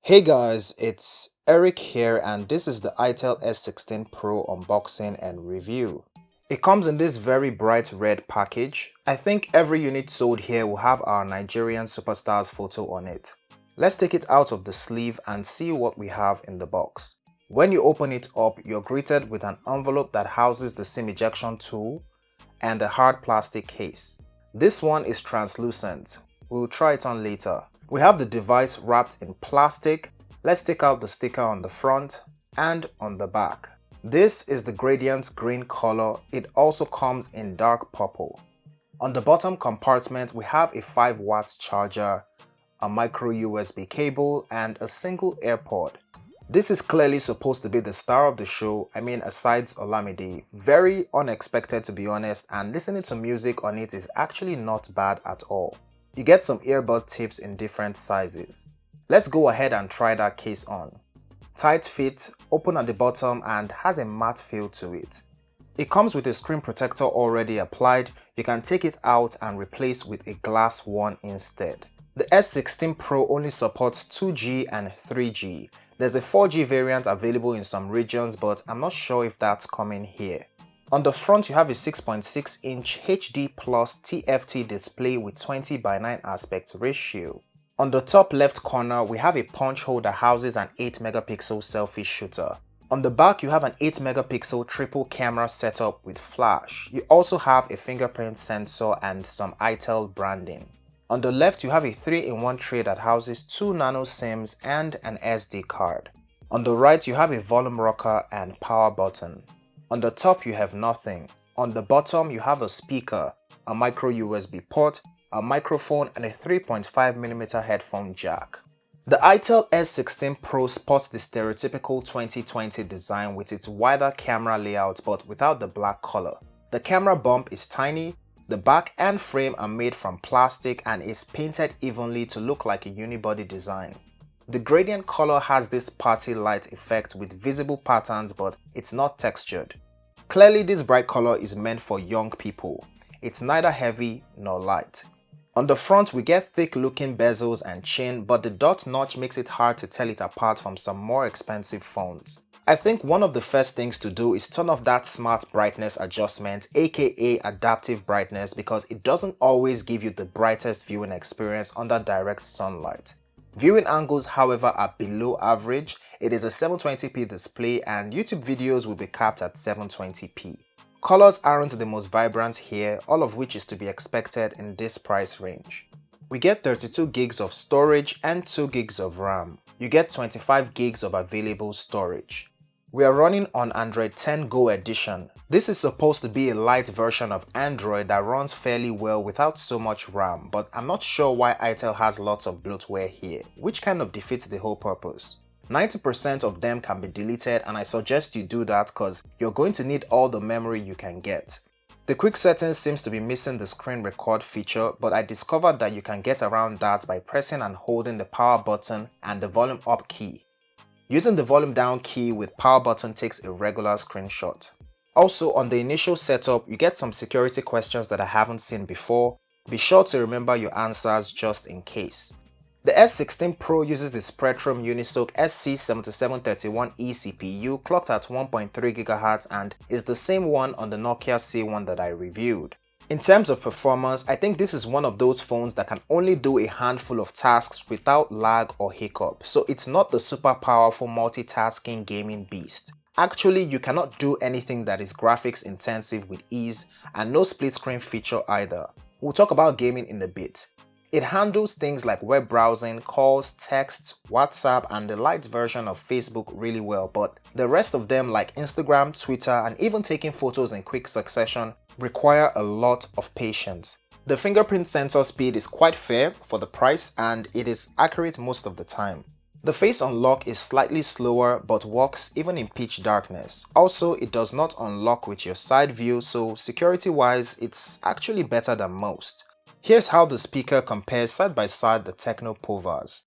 Hey guys, it's Eric here and this is the Itel S16 Pro unboxing and review. It comes in this very bright red package. I think every unit sold here will have our Nigerian superstars photo on it. Let's take it out of the sleeve and see what we have in the box. When you open it up, you're greeted with an envelope that houses the SIM ejection tool and a hard plastic case. This one is translucent. We'll try it on later. We have the device wrapped in plastic. Let's take out the sticker on the front and on the back. This is the Gradient's green color. It also comes in dark purple. On the bottom compartment, we have a 5 watts charger, a micro USB cable, and a single AirPod. This is clearly supposed to be the star of the show, aside Olamide. Very unexpected to be honest, and listening to music on it is actually not bad at all. You get some earbud tips in different sizes. Let's go ahead and try that case on. Tight fit, open at the bottom and has a matte feel to it. It comes with a screen protector already applied. You can take it out and replace with a glass one instead. The S16 Pro only supports 2G and 3G. There's a 4G variant available in some regions, but I'm not sure if that's coming here. On the front, you have a 6.6-inch HD Plus TFT display with 20:9 aspect ratio. On the top left corner, we have a punch hole that houses an 8-megapixel selfie shooter. On the back, you have an 8-megapixel triple camera setup with flash. You also have a fingerprint sensor and some Itel branding. On the left, you have a 3-in-1 tray that houses 2 nano SIMs and an SD card. On the right, you have a volume rocker and power button. On the top, you have nothing. On the bottom, you have a speaker, a micro USB port, a microphone, and a 3.5mm headphone jack. The Itel S16 Pro sports the stereotypical 2020 design with its wider camera layout but without the black color. The camera bump is tiny, the back and frame are made from plastic and is painted evenly to look like a unibody design. The gradient color has this party light effect with visible patterns, but it's not textured. Clearly this bright color is meant for young people. It's neither heavy nor light. On the front we get thick looking bezels and chin, but the dot notch makes it hard to tell it apart from some more expensive phones. I think one of the first things to do is turn off that smart brightness adjustment, aka adaptive brightness, because it doesn't always give you the brightest viewing experience under direct sunlight. Viewing angles, however, are below average. It is a 720p display and YouTube videos will be capped at 720p. Colors aren't the most vibrant here, all of which is to be expected in this price range. We get 32 gigs of storage and 2 gigs of RAM. You get 25 gigs of available storage. We are running on Android 10 Go edition. This is supposed to be a light version of Android that runs fairly well without so much RAM, but I'm not sure why Itel has lots of bloatware here, which kind of defeats the whole purpose. 90% of them can be deleted and I suggest you do that because you're going to need all the memory you can get. The quick settings seems to be missing the screen record feature, but I discovered that you can get around that by pressing and holding the power button and the volume up key. Using the volume down key with power button takes a regular screenshot. Also, on the initial setup, you get some security questions that I haven't seen before. Be sure to remember your answers just in case. The S16 Pro uses the Spreadtrum Unisoc SC7731E CPU clocked at 1.3 GHz and is the same one on the Nokia C1 that I reviewed. In terms of performance, I think this is one of those phones that can only do a handful of tasks without lag or hiccup, so it's not the super powerful multitasking gaming beast. Actually, you cannot do anything that is graphics intensive with ease, and no split screen feature either. We'll talk about gaming in a bit. It handles things like web browsing, calls, texts, WhatsApp, and the light version of Facebook really well, but the rest of them like Instagram, Twitter, and even taking photos in quick succession require a lot of patience. The fingerprint sensor speed is quite fair for the price and it is accurate most of the time. The face unlock is slightly slower but works even in pitch darkness. Also, it does not unlock with your side view, so security wise it's actually better than most. Here's how the speaker compares side by side the Techno Povas.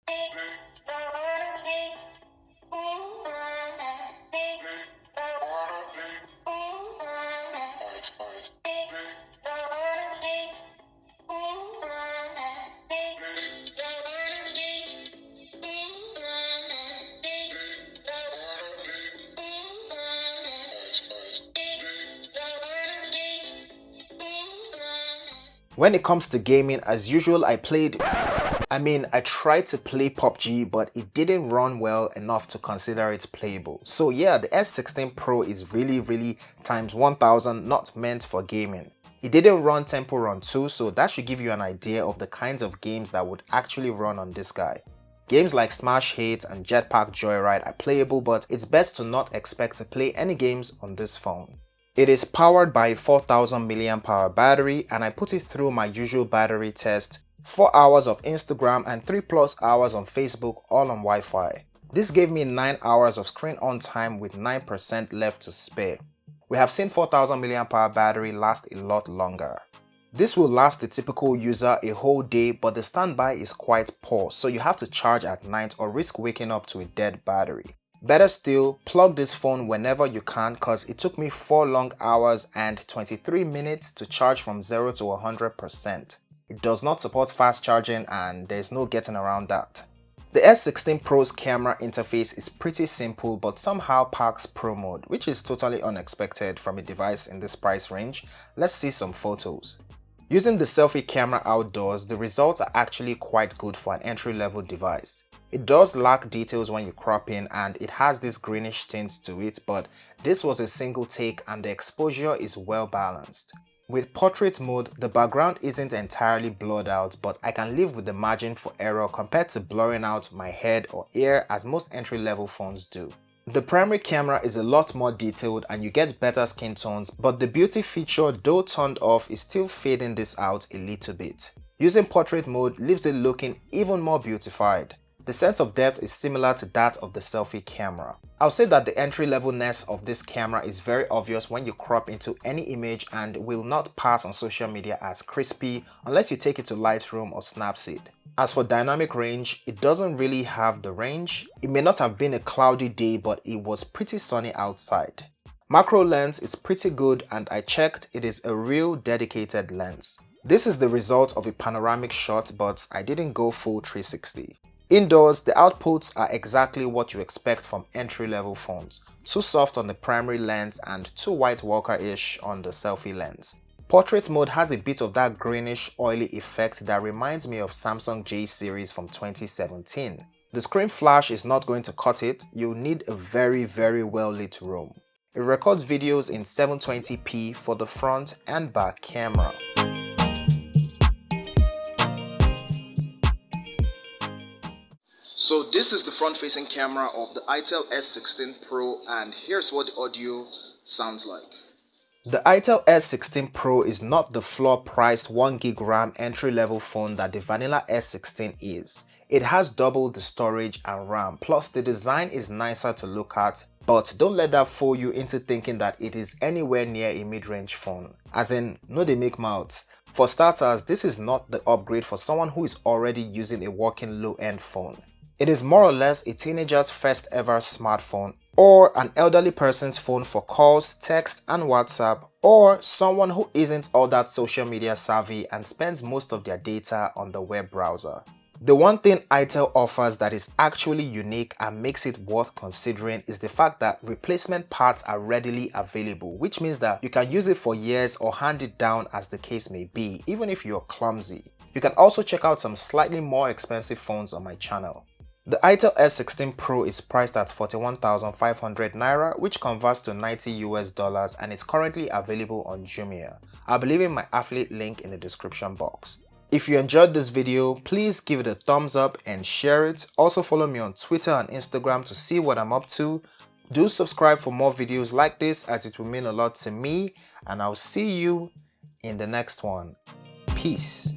When it comes to gaming, as usual, I tried to play PUBG, but it didn't run well enough to consider it playable. So yeah, the S16 Pro is really times 1000 not meant for gaming. It didn't run Temple Run 2, so that should give you an idea of the kinds of games that would actually run on this guy. Games like Smash Hit and Jetpack Joyride are playable, but it's best to not expect to play any games on this phone. It is powered by a 4000 mAh battery, and I put it through my usual battery test, 4 hours of Instagram and 3+ hours on Facebook, all on Wi-Fi. This gave me 9 hours of screen on time with 9% left to spare. We have seen 4000 mAh battery last a lot longer. This will last the typical user a whole day, but the standby is quite poor, so you have to charge at night or risk waking up to a dead battery. Better still, plug this phone whenever you can, cause it took me 4 long hours and 23 minutes to charge from 0 to 100%. It does not support fast charging and there's no getting around that. The S16 Pro's camera interface is pretty simple but somehow packs Pro mode, which is totally unexpected from a device in this price range. Let's see some photos. Using the selfie camera outdoors, the results are actually quite good for an entry-level device. It does lack details when you crop in and it has this greenish tint to it, but this was a single take and the exposure is well balanced. With portrait mode, the background isn't entirely blurred out, but I can live with the margin for error compared to blurring out my head or ear as most entry-level phones do. The primary camera is a lot more detailed and you get better skin tones, but the beauty feature, though turned off, is still fading this out a little bit. Using portrait mode leaves it looking even more beautified. The sense of depth is similar to that of the selfie camera. I'll say that the entry-levelness of this camera is very obvious when you crop into any image and will not pass on social media as crispy unless you take it to Lightroom or Snapseed. As for dynamic range, it doesn't really have the range. It may not have been a cloudy day, but it was pretty sunny outside. Macro lens is pretty good and I checked, it is a real dedicated lens. This is the result of a panoramic shot, but I didn't go full 360. Indoors, the outputs are exactly what you expect from entry-level phones. Too soft on the primary lens and too white walker-ish on the selfie lens. Portrait mode has a bit of that greenish oily effect that reminds me of Samsung J series from 2017. The screen flash is not going to cut it, you'll need a very well lit room. It records videos in 720p for the front and back camera. So this is the front-facing camera of the Itel S16 Pro and here's what the audio sounds like. The Itel S16 Pro is not the floor-priced 1GB RAM entry-level phone that the vanilla S16 is. It has double the storage and RAM, plus the design is nicer to look at, but don't let that fool you into thinking that it is anywhere near a mid-range phone. As in, no they make mouth. For starters, this is not the upgrade for someone who is already using a working low-end phone. It is more or less a teenager's first ever smartphone, or an elderly person's phone for calls, text and WhatsApp, or someone who isn't all that social media savvy and spends most of their data on the web browser. The one thing Itel offers that is actually unique and makes it worth considering is the fact that replacement parts are readily available, which means that you can use it for years or hand it down as the case may be, even if you're clumsy. You can also check out some slightly more expensive phones on my channel. The Itel S16 Pro is priced at 41,500 Naira, which converts to $90 and is currently available on Jumia. I'll be leaving my affiliate link in the description box. If you enjoyed this video, please give it a thumbs up and share it. Also follow me on Twitter and Instagram to see what I'm up to. Do subscribe for more videos like this as it will mean a lot to me, and I'll see you in the next one. Peace.